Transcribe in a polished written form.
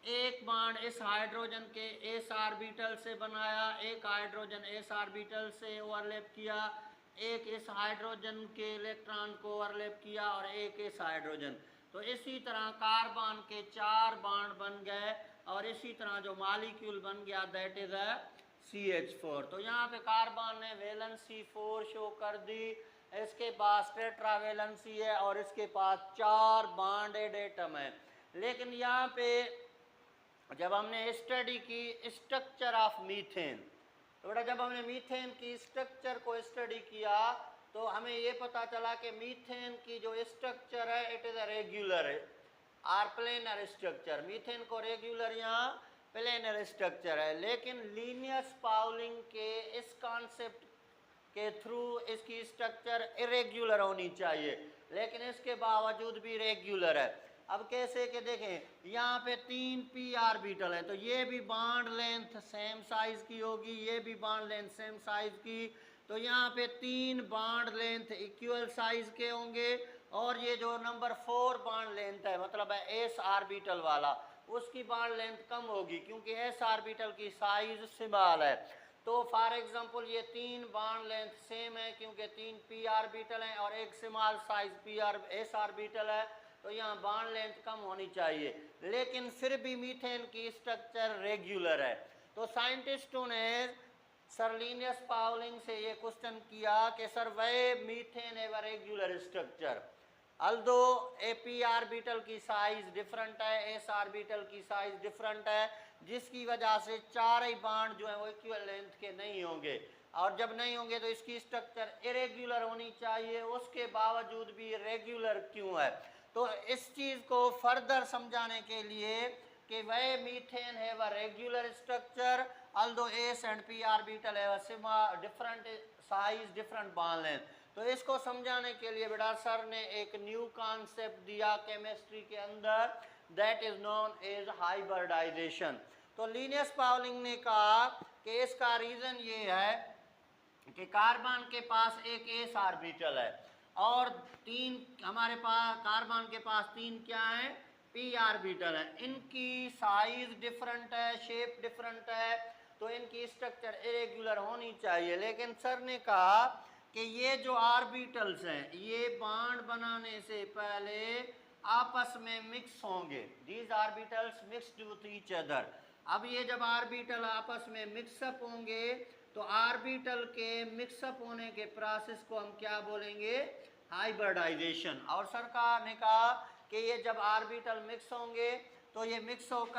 एक बॉन्ड इस हाइड्रोजन के एस ऑर्बिटल से बनाया, एक हाइड्रोजन एस ऑर्बिटल से ओवरलैप किया, एक इस हाइड्रोजन के इलेक्ट्रॉन को ओवरलैप किया और एक इस हाइड्रोजन। तो इसी तरह कार्बन के 4 बॉन्ड बन गए और इसी तरह जो मॉलिक्यूल बन गया दैट इज अ CH4। तो यहाँ पे कार्बन ने वैलेंसी 4 शो कर दी, इसके पास टेट्रावैलेंसी है और इसके पास 4 बॉन्डेड एटम है। लेकिन यहाँ पे जब हमने स्टडी की स्ट्रक्चर ऑफ मीथेन, तो बेटा जब हमने मीथेन की स्ट्रक्चर को स्टडी किया तो हमें ये पता चला कि मीथेन की जो स्ट्रक्चर है it is a regular or planar structure. Methane को रेगुलर यहाँ प्लेनर स्ट्रक्चर है, लेकिन लीनियस पाउलिंग के इस कॉन्सेप्ट के थ्रू इसकी स्ट्रक्चर इरेग्युलर होनी चाहिए, लेकिन इसके बावजूद भी रेगुलर है। अब कैसे कि देखें यहाँ पे 3 p ऑर्बिटल है, तो ये भी बॉन्ड लेंथ सेम साइज की होगी, ये भी बॉन्ड लेंथ सेम साइज की, तो यहाँ पे 3 बॉन्ड लेंथ इक्वल साइज के होंगे। और ये जो नंबर 4 बॉन्ड लेंथ है मतलब है एस ऑर्बिटल वाला, उसकी बॉन्ड लेंथ कम होगी क्योंकि एस ऑर्बिटल की साइज स्मॉल है। तो फॉर एग्जांपल ये 3 बॉन्ड लेंथ सेम है क्योंकि 3 p ऑर्बिटल हैं और एक स्मॉल साइज एस ऑर्बिटल है, तो यहाँ बॉन्ड लेंथ कम होनी चाहिए, लेकिन फिर भी मीथेन की स्ट्रक्चर रेगुलर है। तो साइंटिस्टों ने सर लीनियस पाउलिंग से ये क्वेश्चन किया कि सर वह मीथेन है regular structure, although A P orbital की साइज डिफरेंट है, एस ऑर्बिटल की साइज डिफरेंट है, जिसकी वजह से 4 ही बॉन्ड जो है वो इक्वल लेंथ के नहीं होंगे, और जब नहीं होंगे तो इसकी स्ट्रक्चर इरेग्युलर होनी चाहिए, उसके बावजूद भी रेगुलर क्यों है। तो इस चीज़ को फर्दर समझाने के लिए कि वह मीथेन है वह regular structure, although S and P orbital है वह different size different bond length. तो इसको समझाने के लिए बेटा सर ने एक न्यू कॉन्सेप्ट दिया केमिस्ट्री के अंदर, that is known as hybridisation. तो लीनियस पाउलिंग ने कहा कि इसका रीजन ये है कि कार्बन के पास एक एस ऑर्बिटल है और 3 हमारे पास कार्बन के पास 3 क्या है p ऑर्बिटल है, इनकी साइज डिफरेंट है, शेप डिफरेंट है, तो इनकी स्ट्रक्चर इरेगुलर होनी चाहिए। लेकिन सर ने कहा कि ये जो ऑर्बिटल्स हैं ये बॉन्ड बनाने से पहले आपस में मिक्स होंगे, these orbitals mixed with each other. अब ये जब ऑर्बिटल आपस में मिक्सअप होंगे तो ऑर्बिटल के मिक्सअप होने के प्रोसेस को हम क्या बोलेंगे, हाइब्रिडाइजेशन। और सरकार ने कहा कि ये जब ऑर्बिटल मिक्स होंगे तो ये मिक्स होकर